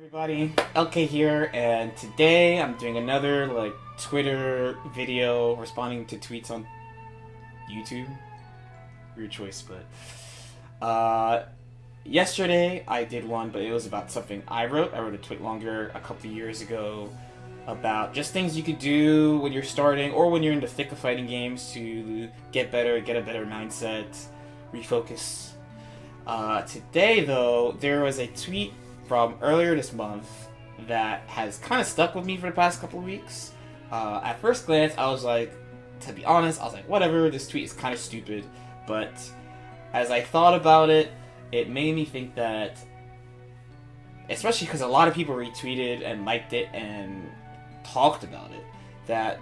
Everybody, LK here, and today I'm doing another Twitter video responding to tweets on YouTube. Weird choice, but yesterday I did one, but it was about something I wrote. I wrote a tweet longer a couple of years ago about just things you could do when you're starting or when you're in the thick of fighting games to get better, get a better mindset, refocus. Today though, there was a tweet from earlier this month that has kind of stuck with me for the past couple of weeks. At first glance, I was like, to be honest, I was like, whatever, this tweet is kind of stupid. But as I thought about it, it made me think that, especially because a lot of people retweeted and liked it and talked about it, that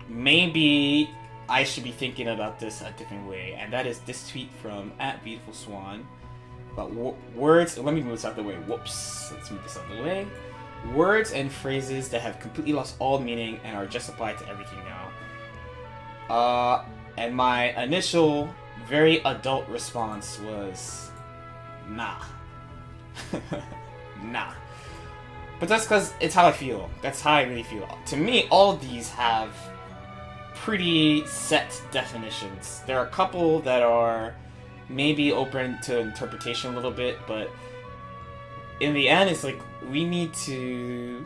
maybe I should be thinking about this a different way. And that is this tweet from @BeautifulSwan. But words, let me move this out of the way. Whoops. Let's move this out of the way. Words and phrases that have completely lost all meaning and are just applied to everything now. And my initial, very adult response was, nah. Nah. But that's because it's how I feel. That's how I really feel. To me, all of these have pretty set definitions. There are a couple that are maybe open to interpretation a little bit, but in the end, it's like we need to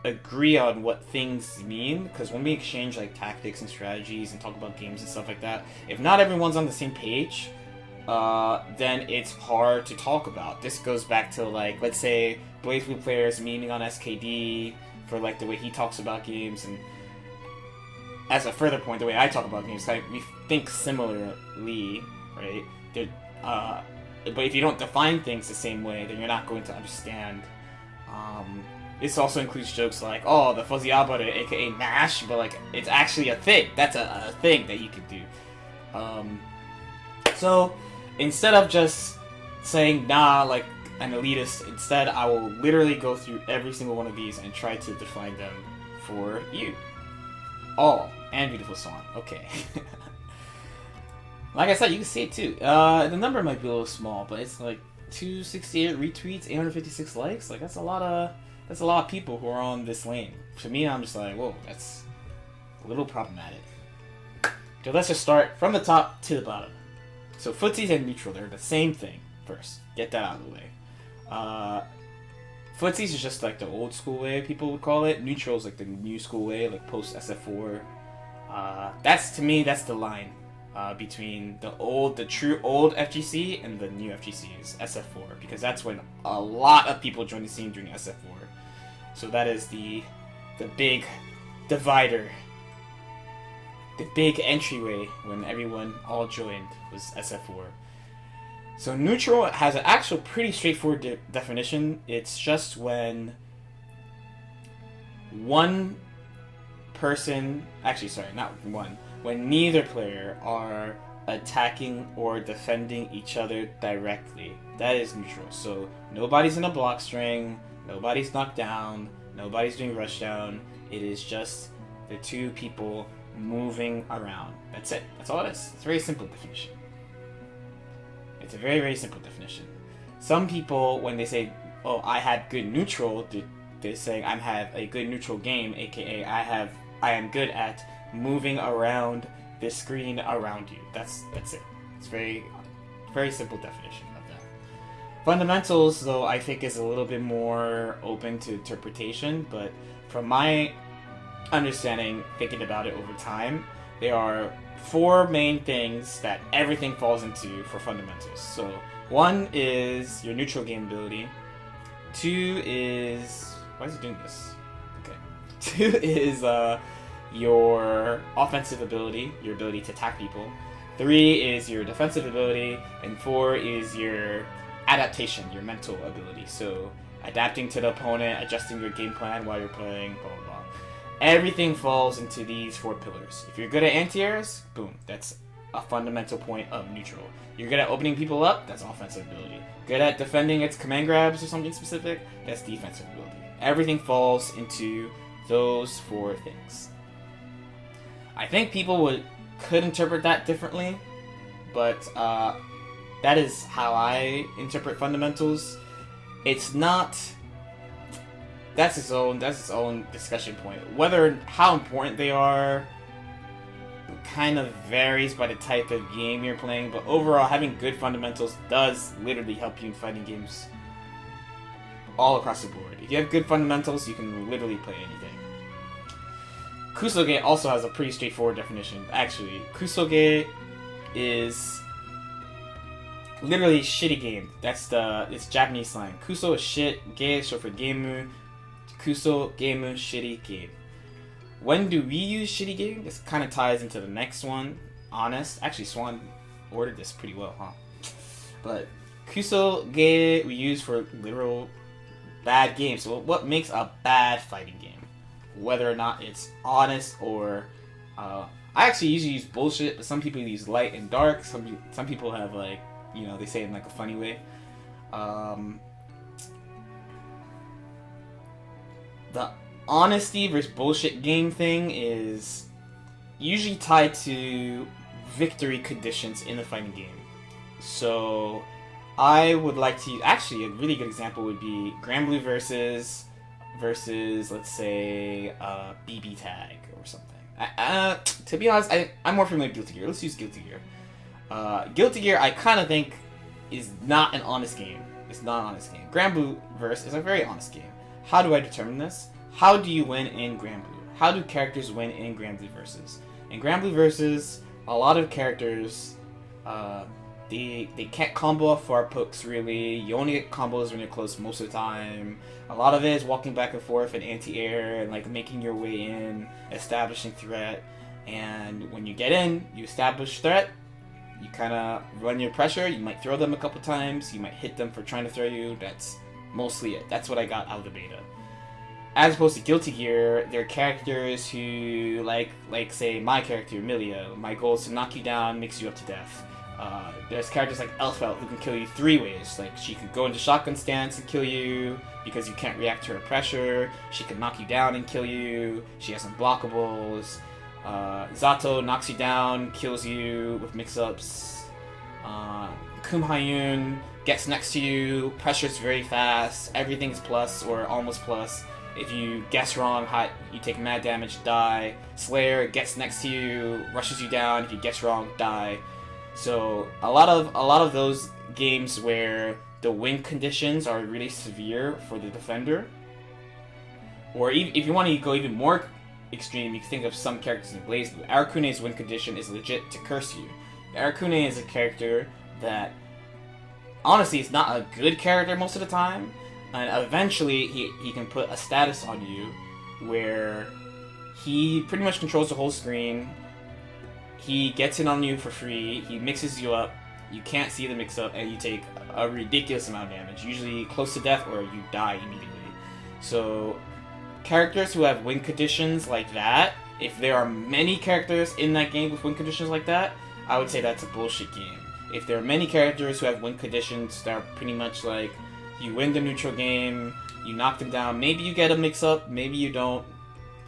agree on what things mean, because when we exchange tactics and strategies and talk about games and stuff like that, if not everyone's on the same page, then it's hard to talk about. This goes back to let's say Blaze Blue players memeing on SKD for the way he talks about games, and as a further point, the way I talk about games, we think similarly, right? But if you don't define things the same way, then you're not going to understand. This also includes jokes like, oh, the fuzzy arbiter, aka MASH, but it's actually a thing. That's a thing that you can do. So instead of just saying nah like an elitist, instead I will literally go through every single one of these and try to define them for you. All. And Beautiful Swan. Okay. Like I said, you can see it too. The number might be a little small, but it's 268 retweets, 856 likes. That's a lot of people who are on this lane. To me, I'm just like, whoa, that's a little problematic. So let's just start from the top to the bottom. So footsies and neutral, they're the same thing. First, get that out of the way. Footsies is just the old school way people would call it. Neutral is the new school way, post SF4. To me, that's the line. Between the true old FGC and the new FGC is SF4, because that's when a lot of people joined the scene during SF4. So that is the big divider, the big entryway when everyone all joined was SF4. So neutral has an actual pretty straightforward definition. It's just when one person, actually sorry, not one, when neither player are attacking or defending each other directly. That is neutral. So nobody's in a block string, nobody's knocked down, nobody's doing rushdown. It is just the two people moving around. That's it. That's all it is. It's a very simple definition. It's a very, very simple definition. Some people, when they say, oh, I had good neutral, they're saying I have a good neutral game, aka I am good at moving around the screen around you. That's it. It's very, very simple definition of that. Fundamentals, though, I think is a little bit more open to interpretation, but from my understanding, thinking about it over time, there are four main things that everything falls into for fundamentals. So one is your neutral game ability. Two is... why is it doing this? Okay. Two is your offensive ability, your ability to attack people. 3 is your defensive ability, and 4 is your adaptation, your mental ability. So adapting to the opponent, adjusting your game plan while you're playing, blah blah blah. Everything falls into these 4 pillars. If you're good at anti-airs, boom, that's a fundamental point of neutral. You're good at opening people up, that's offensive ability. Good at defending its command grabs or something specific, that's defensive ability. Everything falls into those 4 things. I think people could interpret that differently, but that is how I interpret fundamentals. it's not. That's its own discussion point. How important they are kind of varies by the type of game you're playing, but overall, having good fundamentals does literally help you in fighting games all across the board. If you have good fundamentals, you can literally play anything. Kusoge also has a pretty straightforward definition. Actually, Kusoge is literally shitty game. It's Japanese slang. Kuso is shit, ge is short for gemu, kuso, gemu, shitty game. When do we use shitty game? This kind of ties into the next one. Honest. Actually, Swan ordered this pretty well, huh? But Kusoge we use for literal bad games. So what makes a bad fighting game? Whether or not it's honest or... I actually usually use bullshit, but some people use light and dark. Some people have like, they say it in like a funny way. The honesty versus bullshit game thing is usually tied to victory conditions in the fighting game. So I would like to... Actually, a really good example would be Granblue versus let's say BB Tag or something. To be honest, I'm more familiar with Guilty Gear. Let's use Guilty Gear. Guilty Gear, I kind of think, is not an honest game. It's not an honest game. Granblue Verse is a very honest game. How do I determine this? How do you win in Granblue? How do characters win in Granblue Versus? In Granblue Versus, a lot of characters, they can't combo off far pokes really. You only get combos when you're close most of the time. A lot of it is walking back and forth in anti-air and like making your way in, establishing threat. And when you get in, you establish threat. You kind of run your pressure. You might throw them a couple times. You might hit them for trying to throw you. That's mostly it. That's what I got out of the beta. As opposed to Guilty Gear, there are characters who, like say my character, Milia. My goal is to knock you down, mix you up to death. There's characters like Elfelt who can kill you 3 ways. Like, she could go into shotgun stance and kill you because you can't react to her pressure. She can knock you down and kill you. She has unblockables. Zato knocks you down, kills you with mix-ups. Kumhayun gets next to you, pressures very fast, everything's plus or almost plus. If you guess wrong, you take mad damage, die. Slayer gets next to you, rushes you down. If you guess wrong, die. So a lot of those games where the win conditions are really severe for the defender, or if you want to go even more extreme, you can think of some characters in BlazBlue. Arakune's win condition is legit to curse you. Arakune is a character that honestly is not a good character most of the time, and eventually he can put a status on you where he pretty much controls the whole screen. He gets in on you for free, he mixes you up, you can't see the mix-up, and you take a ridiculous amount of damage, usually close to death or you die immediately. So characters who have win conditions like that, if there are many characters in that game with win conditions like that, I would say that's a bullshit game. If there are many characters who have win conditions that are pretty much like, you win the neutral game, you knock them down, maybe you get a mix-up, maybe you don't,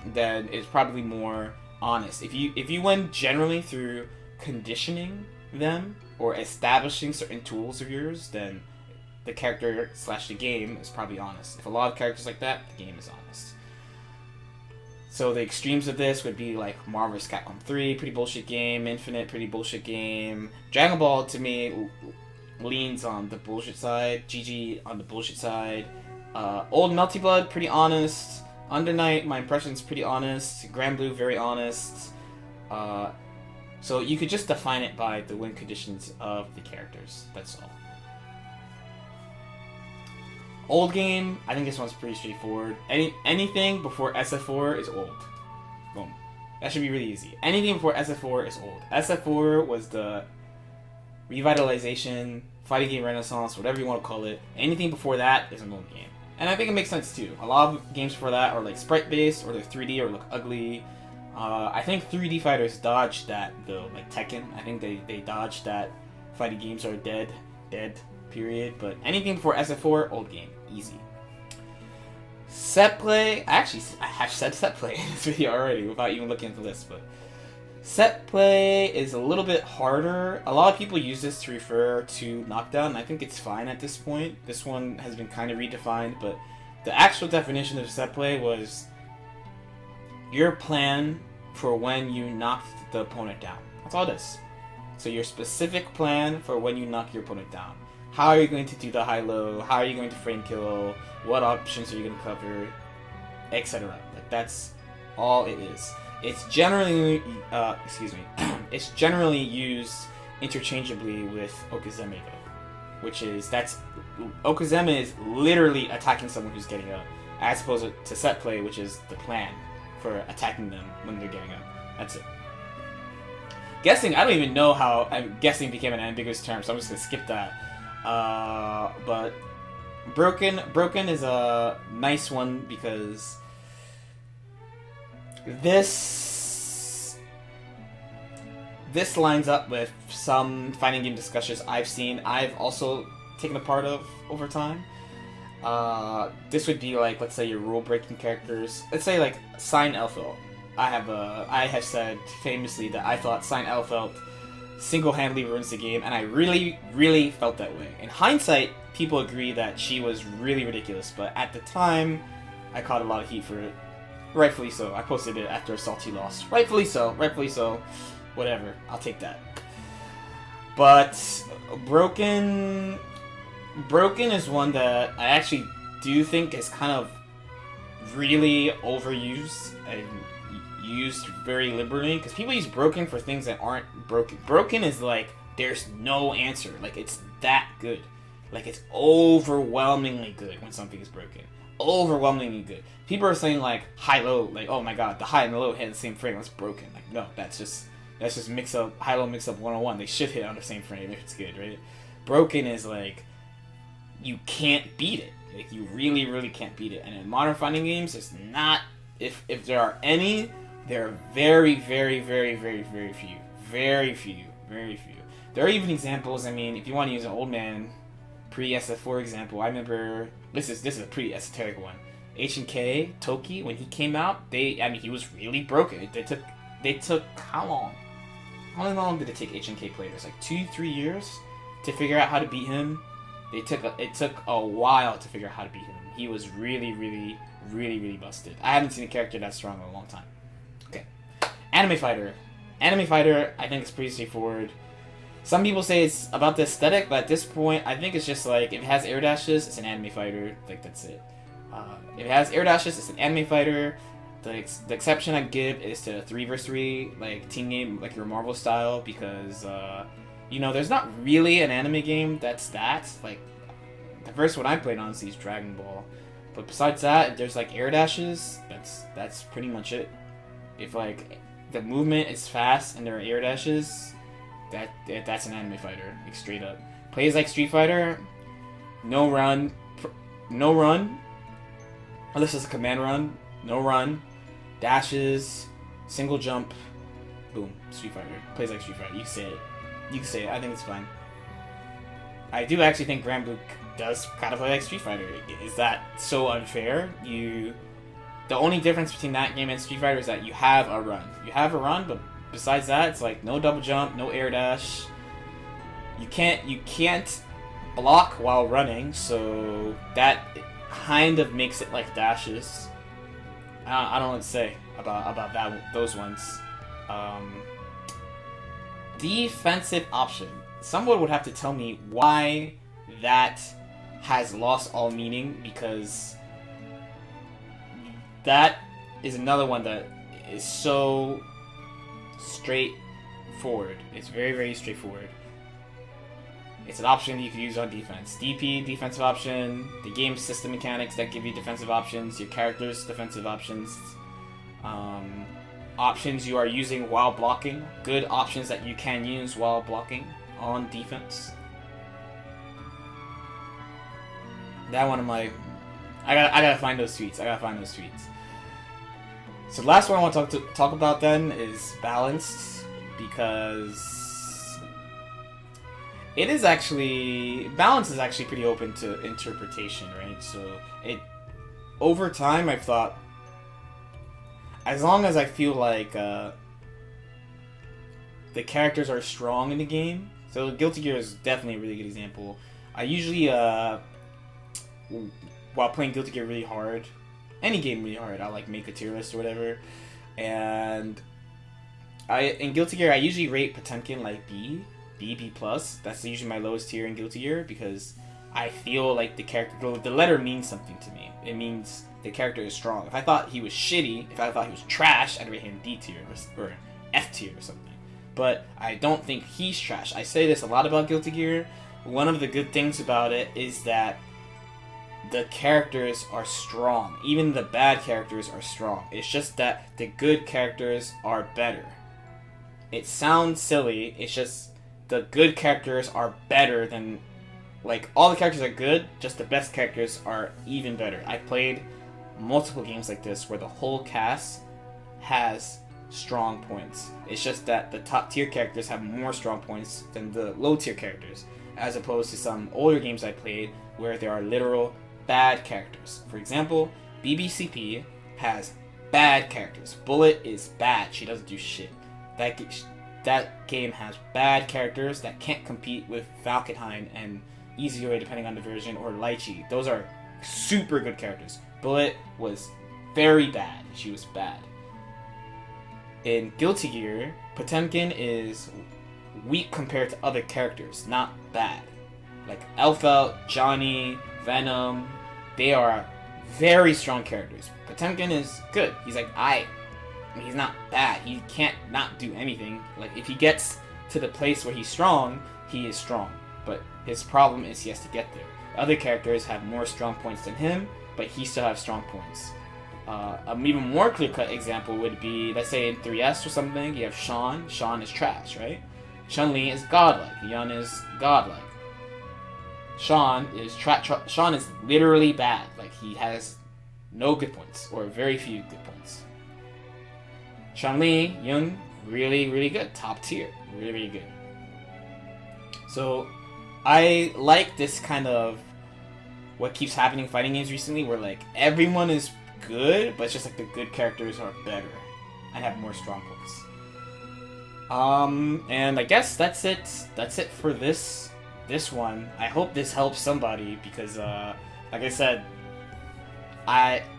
then it's probably more honest. If you win generally through conditioning them or establishing certain tools of yours, then the character / the game is probably honest. If a lot of characters like that, the game is honest. So the extremes of this would be like Marvel vs. Capcom 3, pretty bullshit game. Infinite, pretty bullshit game. Dragon Ball to me leans on the bullshit side. GG on the bullshit side. Old Melty Blood, pretty honest. Under Night, my impression's pretty honest. Granblue, very honest. So you could just define it by the win conditions of the characters. That's all. Old game, I think this one's pretty straightforward. Anything before SF4 is old. Boom. That should be really easy. Anything before SF4 is old. SF4 was the revitalization, fighting game renaissance, whatever you want to call it. Anything before that is an old game. And I think it makes sense too. A lot of games before that are like sprite-based, or they're 3D, or look ugly. I think 3D fighters dodged that though, like Tekken. I think they dodged that fighting games are dead, period. But anything before SF4, old game. Easy. Set play. I have said set play in this video already without even looking at the list, but Set play is a little bit harder. A lot of people use this to refer to knockdown, and I think it's fine at this point. This one has been kind of redefined, but the actual definition of set play was your plan for when you knock the opponent down. That's all it is. So your specific plan for when you knock your opponent down. How are you going to do the high-low? How are you going to frame kill? What options are you going to cover? Etc. Like, that's all it is. It's generally, it's generally used interchangeably with Okuzeme, though, Okuzeme is literally attacking someone who's getting up, as opposed to set play, which is the plan for attacking them when they're getting up. That's it. Guessing, I don't even know how guessing became an ambiguous term, so I'm just gonna skip that. But broken is a nice one because this lines up with some fighting game discussions I've seen. I've also taken a part of over time. This would be like, let's say, your rule-breaking characters. Let's say like Sign Elfelt. I have said famously that I thought Sign Elfelt single-handedly ruins the game, and I really, really felt that way. In hindsight, people agree that she was really ridiculous, but at the time, I caught a lot of heat for it. Rightfully so. I posted it after a salty loss. Rightfully so. Rightfully so. Whatever. I'll take that. But Broken is one that I actually do think is kind of really overused and used very liberally, because people use Broken for things that aren't broken. Broken is like, there's no answer. Like, it's that good. Like, it's overwhelmingly good when something is broken. Overwhelmingly good. People are saying like high-low, like, oh my god, the high and the low hit in the same frame, that's broken. Like, no, that's just mix-up, high-low mix-up 101. They should hit on the same frame if it's good, right? Broken is like, you can't beat it. Like, you really, really can't beat it. And in modern fighting games, it's not, if there are any, there are very, very, very, very, very few. Very few. Very few. There are even examples, I mean, if you want to use an old man pre-SF4 example, I remember, this is a pretty esoteric one. H&K, Toki, when he came out, he was really broken. They took how long? How long did it take H&K players? Like 2-3 years to figure out how to beat him? It took a while to figure out how to beat him. He was really, really, really, really busted. I haven't seen a character that strong in a long time. Okay. Anime Fighter. Anime Fighter, I think it's pretty straightforward. Some people say it's about the aesthetic, but at this point, I think it's just like, if it has air dashes, it's an anime fighter. Like, that's it. If it has air dashes, it's an anime fighter. The exception I give is to 3v3, like, team game, like your Marvel style, because, there's not really an anime game that's that. Like, the first one I played, honestly, is Dragon Ball. But besides that, if there's, like, air dashes, that's pretty much it. If, like, the movement is fast and there are air dashes, that's an anime fighter, like, straight up. Plays like Street Fighter, no run, unless it's a command run, no run, dashes, single jump, boom, Street Fighter. Plays like Street Fighter. You can say it. I think it's fine. I do actually think Granblue does kind of play like Street Fighter. Is that so unfair? The only difference between that game and Street Fighter is that you have a run. You have a run, but besides that, it's like no double jump, no air dash. You can't block while running, so that kind of makes it like dashes. I don't know what to say about those ones. Defensive option. Someone would have to tell me why that has lost all meaning, because that is another one that is so straightforward. It's very, very straightforward. It's an option you can use on defense. DP, defensive option, the game system mechanics that give you defensive options, your character's defensive options, options you are using while blocking, good options that you can use while blocking on defense. That one I'm like, I gotta find those tweets. So the last one I want to talk about then is balanced, because balance is actually pretty open to interpretation, right? So over time I've thought, as long as I feel like the characters are strong in the game. So Guilty Gear is definitely a really good example. I usually, while playing Guilty Gear really hard, any game really hard, I'll like make a tier list or whatever. And in Guilty Gear, I usually rate Potemkin like B plus. That's usually my lowest tier in Guilty Gear because I feel like the letter means something to me. It means the character is strong. If I thought he was shitty, if I thought he was trash, I'd rate him D tier or F tier or something. But I don't think he's trash. I say this a lot about Guilty Gear. One of the good things about it is that the characters are strong. Even the bad characters are strong. It's just that the good characters are better. It sounds silly. It's just the good characters are better than... Like, all the characters are good, just the best characters are even better. I played multiple games like this where the whole cast has strong points. It's just that the top tier characters have more strong points than the low tier characters, as opposed to some older games I played where there are literal bad characters. For example, BBCP has bad characters. Bullet is bad. She doesn't do shit. That game has bad characters that can't compete with Valkenhayn and Izue, depending on the version, or Lychee. Those are super good characters. Bullet was very bad. She was bad. In Guilty Gear, Potemkin is weak compared to other characters, not bad. Like Alpha, Johnny, Venom, they are very strong characters. Potemkin is good. He's like, he's not bad. He can't not do anything. Like, if he gets to the place where he's strong, he is strong. But his problem is he has to get there. Other characters have more strong points than him, but he still has strong points. An even more clear-cut example would be, let's say in 3S or something, you have Sean. Sean is trash, right? Chun-Li is godlike. Yun is godlike. Sean is literally bad. Like, he has no good points, or very few good points. Chun-Li, Yun, really, really good. Top tier. Really, really good. So, I like this kind of what keeps happening in fighting games recently, where like everyone is good, but it's just like the good characters are better and have more strong points. And I guess that's it. That's it for this one. I hope this helps somebody because, like I said,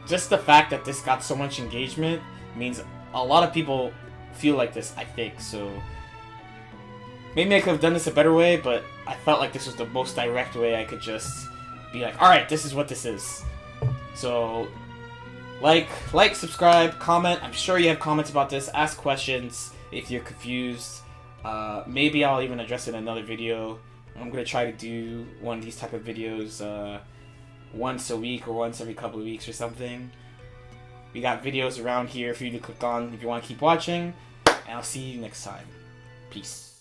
just the fact that this got so much engagement means a lot of people feel like this, I think. So maybe I could have done this a better way, but I felt like this was the most direct way I could just be like, alright, this is what this is. So, like, subscribe, comment. I'm sure you have comments about this. Ask questions if you're confused. Maybe I'll even address it in another video. I'm going to try to do one of these type of videos once a week or once every couple of weeks or something. We got videos around here for you to click on if you want to keep watching. And I'll see you next time. Peace.